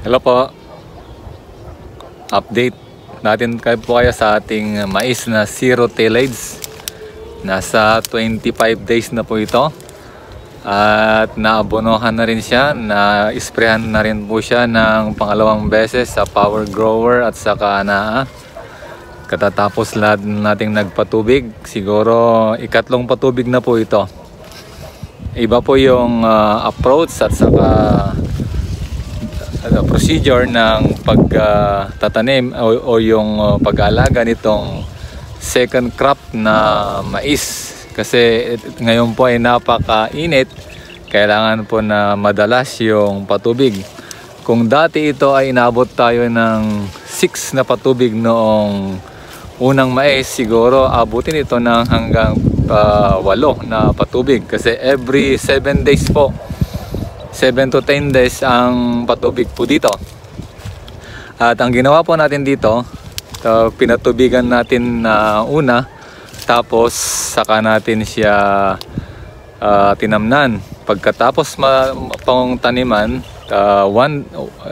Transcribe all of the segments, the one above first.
Hello po. Update natin po kayo sa ating mais na zero tillage. Nasa 25 days na po ito. At naabonohan na rin siya. Na-sprayhan na rin po siya ng pangalawang beses sa power grower at saka na katatapos nating nagpatubig. Siguro ikatlong patubig na po ito. Iba po yung approach at saka procedure ng pagtatanim o yung pag-aalaga nitong second crop na mais, kasi ngayon po ay napakainit, kailangan po na madalas yung patubig. Kung dati ito ay inabot tayo ng 6 na patubig noong unang mais, siguro abutin ito ng hanggang 8 na patubig, kasi every 7 days po, 7 to 10 days ang patubig po dito. At ang ginawa po natin dito, pinatubigan natin na una, tapos saka natin siya tinamnan. Pagkatapos pang taniman,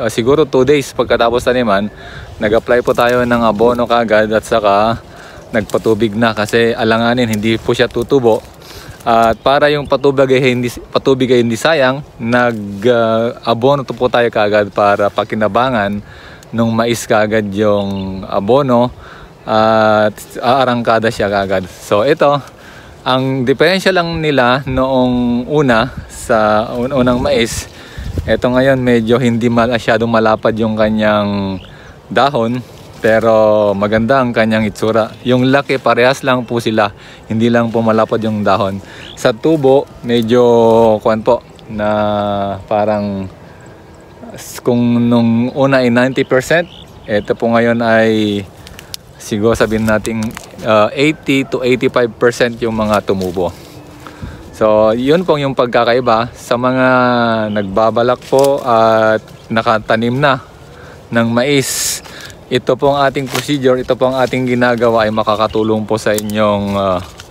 siguro 2 days pagkatapos taniman, nag-apply po tayo ng abono kagad at saka nagpatubig na, kasi alanganin hindi po siya tutubo. At para yung patubig ay hindi sayang, nag-abono po tayo kagad para pakinabangan nung mais kagad yung abono at aarangkada siya kagad. So ito, ang diferensya lang nila noong una sa unang mais, ito ngayon medyo hindi masyadong malapad yung kanyang dahon, pero maganda ang kanyang itsura. Yung laki parehas lang po sila, hindi lang po malapad yung dahon. Sa tubo medyo kuwan po na parang kung nung una ay 90%, ito po ngayon ay siguro sabihin natin 80 to 85% yung mga tumubo. So yun po yung pagkakaiba sa mga nagbabalak po at nakatanim na ng mais. Ito po ang ating procedure, ito po ang ating ginagawa ay makakatulong po sa inyong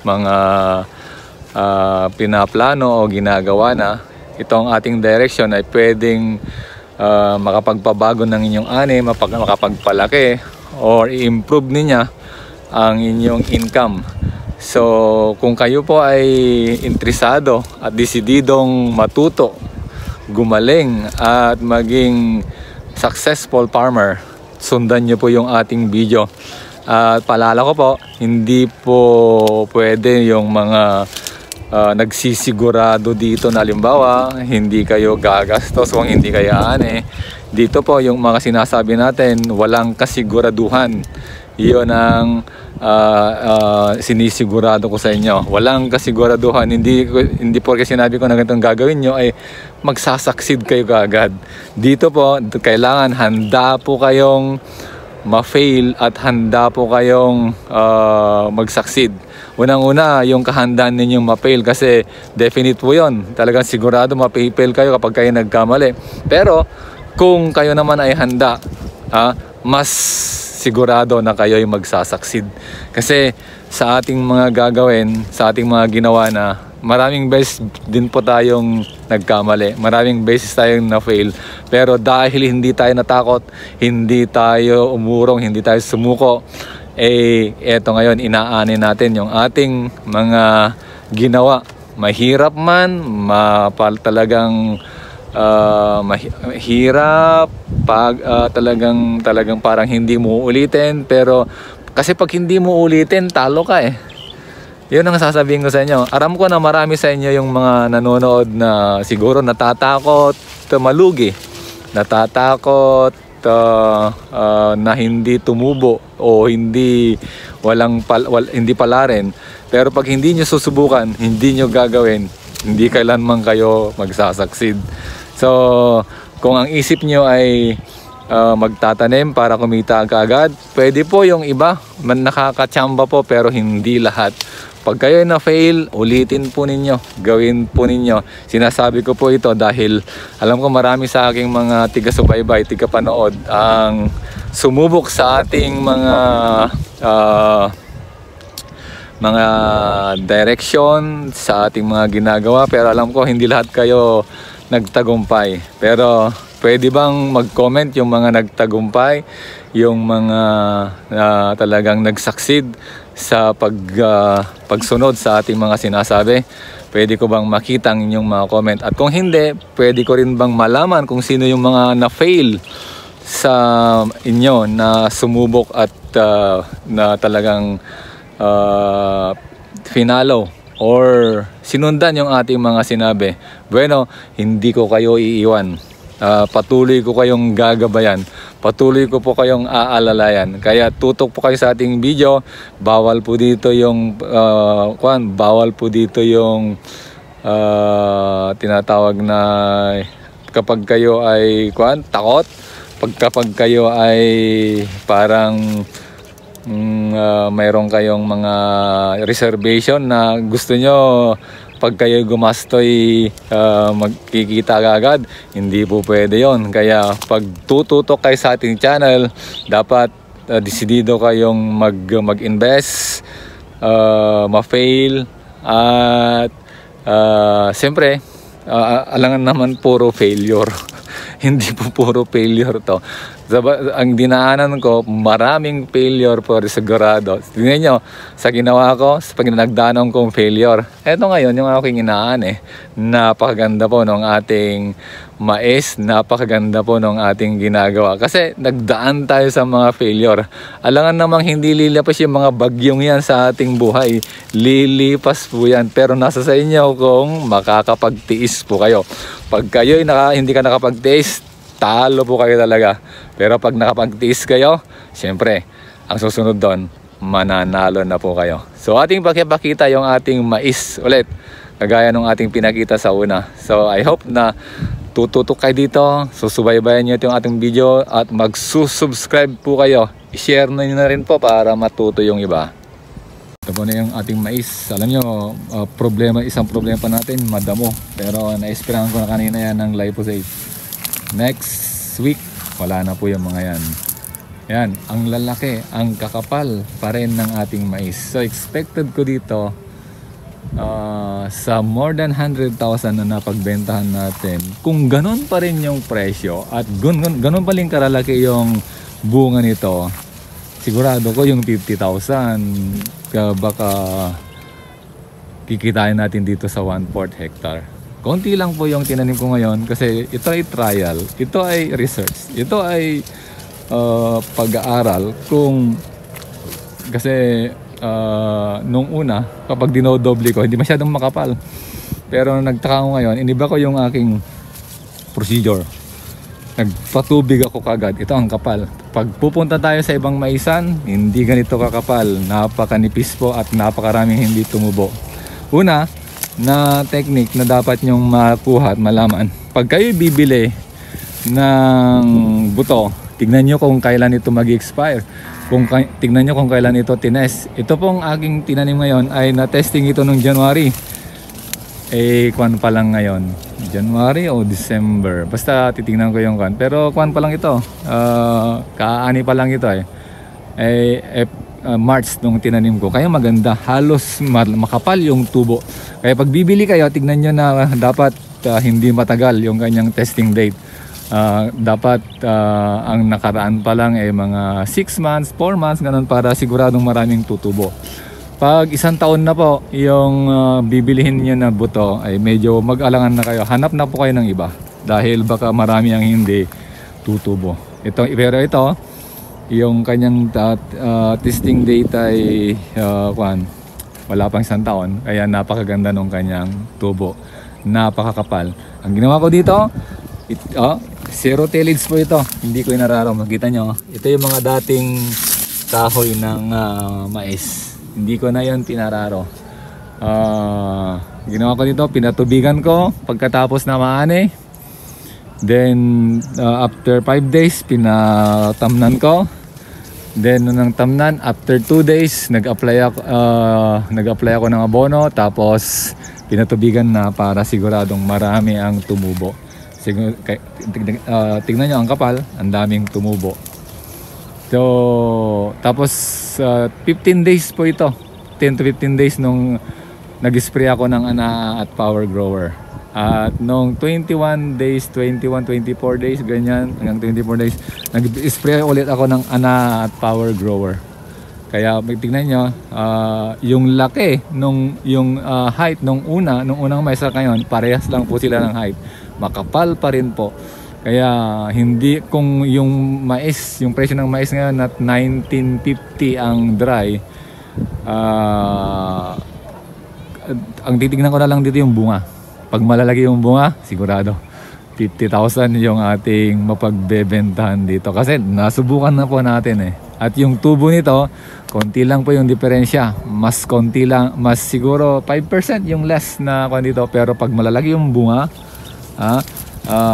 mga pinaplano o ginagawa na. Ito ang ating direction ay pwedeng makapagpabago ng inyong ani, makapagpalaki or i-improve niya ang inyong income. So kung kayo po ay interesado at desididong matuto, gumaling at maging successful farmer, sundan nyo po yung ating video. At paalala ko po, hindi po pwede yung mga nagsisigurado dito na halimbawa hindi kayo gagastos kung hindi kayo ani. Dito po yung mga sinasabi natin, walang kasiguraduhan. Iyon ang sinisigurado ko sa inyo. Walang kasiguraduhan. Hindi po kasi sinabi ko na ganitong gagawin nyo ay magsasucceed kayo kaagad. Dito po, kailangan handa po kayong ma-fail at handa po kayong mag-succeed. Unang-una, yung kahandaan ninyong ma-fail, kasi definite po yun. Talagang sigurado ma-fail kayo kapag kayo nagkamali. Pero kung kayo naman ay handa, mas sigurado na kayo ay magsasucceed. Kasi sa ating mga gagawin, sa ating mga ginawa na, maraming beses din po tayong nagkamali. Maraming beses tayong na-fail. Pero dahil hindi tayo natakot, hindi tayo umurong, hindi tayo sumuko, eto ngayon, inaani natin yung ating mga ginawa. Mahirap man, talagang mahirap, talagang parang hindi mo ulitin, pero kasi pag hindi mo ulitin, talo ka eh. Yun ang sasabihin ko sa inyo. Aram ko na marami sa inyo yung mga nanonood na siguro natatakot malugi, natatakot na hindi tumubo o hindi pala rin. Pero pag hindi nyo susubukan, hindi nyo gagawin, hindi kailanman kayo magsasucceed. So kung ang isip nyo ay magtatanim para kumita kaagad, pwede po yung iba, nakakachamba po, pero hindi lahat. Pag kayo na-fail, ulitin po ninyo, gawin po ninyo. Sinasabi ko po ito dahil alam ko marami sa aking mga tiga-subaybay, tiga-panood ang sumubok sa ating mga direction, sa ating mga ginagawa, pero alam ko hindi lahat kayo nagtagumpay. Pero pwede bang mag-comment yung mga nagtagumpay, yung mga talagang nag-succeed sa pagsunod sa ating mga sinasabi? Pwede ko bang makita ang inyong mga comment? At kung hindi, pwede ko rin bang malaman kung sino yung mga na-fail sa inyo na sumubok at na talagang finalo or sinundan yung ating mga sinabi? Bueno, hindi ko kayo iiwan. Patuloy ko kayong gagabayan. Patuloy ko po kayong aalalayan. Kaya tutok po kayo sa ating video. Bawal po dito yung bawal po dito yung tinatawag na kapag kayo ay takot, kapag kayo ay parang mayroon kayong mga reservation na gusto nyo pag kayo gumastoy magkikita agad, hindi po pwede yon. Kaya pag tututok kayo sa ating channel, dapat desidido kayong mag-invest, ma-fail, at siyempre alangan naman puro failure. Hindi po puro failure to. Ang dinaanan ko, maraming failure po sigurado. Tingnan nyo, sa ginawa ko, sa pag nagdaanan kong failure. Eto ngayon, yung aking inaan napakaganda po ng ating mais, napakaganda po ng ating ginagawa. Kasi nagdaan tayo sa mga failure. Alangan namang hindi lilipas yung mga bagyong yan sa ating buhay. Lilipas po yan. Pero nasa sa inyo kung makakapagtiis po kayo. Pag kayo hindi ka nakapagtiis, talo po kayo talaga. Pero pag nakapagtiis kayo, siyempre, ang susunod doon, mananalo na po kayo. So ating pakipakita yung ating mais ulit, kagaya ng ating pinakita sa una. So I hope na tututok kayo dito, susubaybayan nyo yung ating video at magsusubscribe po kayo. I-share nyo na rin po para matuto yung iba. Ito po na yung ating mais. Alam nyo, isang problema pa natin, madamo. Pero naispirahan ko na kanina yan ng Glyphosate. Next week, wala na po yung mga yan. Yan, ang lalaki, ang kakapal pa rin ng ating mais. So expected ko dito sa more than 100,000 na napagbentahan natin, kung ganun pa rin yung presyo at ganun pa rin karalaki yung bunga nito, sigurado ko yung 50,000 baka kikitain natin dito sa 1/4 hectare. Konti lang po yung tinanim ko ngayon kasi ito ay trial, ito ay research, ito ay pag-aaral kasi nung una kapag dinodoble ko hindi masyadong makapal, pero nagtaka ko ngayon, iniba ko yung aking procedure, nagpatubig ako kagad, ito ang kapal. Pag pupunta tayo sa ibang maisan, hindi ganito kakapal, napakanipis po at napakaraming hindi tumubo. Una na technique na dapat nyong makuha at malaman, pag kayo bibili ng buto, tignan nyo kung kailan ito mag-expire, tignan nyo kung kailan ito tinest. Ito pong aking tinanim ngayon ay na-testing ito noong January, kwan pa lang ngayon, January o December, basta titingnan ko yung kwan, pero kwan pa lang ito, kaani pa lang ito March nung tinanim ko. Kaya maganda, halos makapal yung tubo. Kaya pag bibili kayo, tignan nyo na dapat hindi matagal yung kanyang testing date. Dapat ang nakaraan pa lang mga 6 months, 4 months, ganun, para siguradong maraming tutubo. Pag isang taon na po yung bibilihin nyo na buto, ay medyo mag-alangan na kayo. Hanap na po kayo ng iba dahil baka marami ang hindi tutubo. Pero ito, yung kanyang testing date ay wala pang isang taon, kaya napakaganda nung kanyang tubo, napakakapal. Ang ginawa ko dito, zero tillage po ito, hindi ko inararo. Makita nyo, ito yung mga dating kahoy ng mais, hindi ko na yon pinararo. Ginawa ko dito, pinatubigan ko pagkatapos na maani, then after 5 days pinatamnan ko. Then nung tamnan, after 2 days nag-apply ako ng abono, tapos pinatubigan na para siguradong marami ang tumubo. Tingnan nyo ang kapal, ang daming tumubo. So tapos 15 days po ito, 10 to 15 days nung nag-spray ako ng Ana at Power Grower. At nung 21 days, 21, 24 days, ganyan, hanggang 24 days, nag-spray ulit ako ng Ana at Power Grower. Kaya tignan nyo, yung laki, yung height nung unang mais sa ngayon, parehas lang po sila ng height. Makapal pa rin po. Kaya hindi, kung yung mais, yung presyo ng mais ngayon at 1950 ang dry, ang titignan ko na lang dito yung bunga. Pag malalaki yung bunga, sigurado 50,000 yung ating mapagbebentahan dito. Kasi nasubukan na po natin eh. At yung tubo nito, konti lang po yung diferensya. Mas konti lang, mas siguro 5% yung less na kung dito. Pero pag malalaki yung bunga,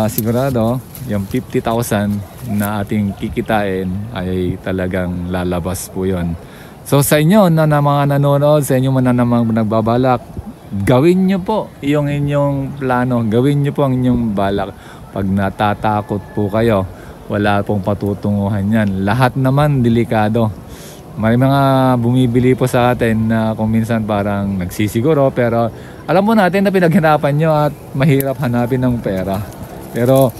sigurado yung 50,000 na ating kikitain ay talagang lalabas po yon. So sa inyo na mga nanonood, sa inyo man na namang nagbabalak, gawin nyo po yung inyong plano, gawin nyo po ang inyong balak. Pag natatakot po kayo, wala pong patutunguhan yan. Lahat naman delikado. May mga bumibili po sa atin na kung minsan parang nagsisiguro, pero alam mo natin na pinaghirapan nyo at mahirap hanapin ng pera. Pero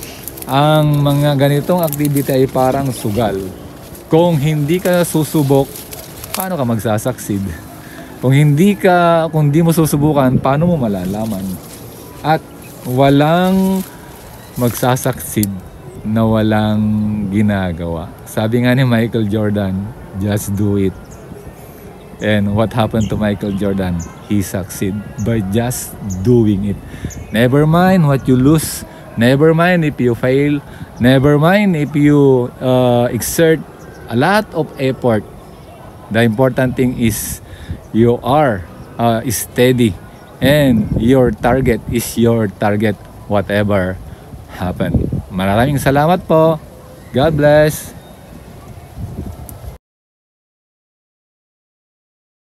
ang mga ganitong activity ay parang sugal. Kung hindi ka susubok, paano ka magsasucceed? Kung di mo susubukan, paano mo malalaman? At walang magsasucceed na walang ginagawa. Sabi nga ni Michael Jordan, just do it. And what happened to Michael Jordan? He succeed by just doing it. Never mind what you lose. Never mind if you fail. Never mind if you exert a lot of effort. The important thing is you are steady and your target is your target whatever happen. Maraming salamat po. God bless.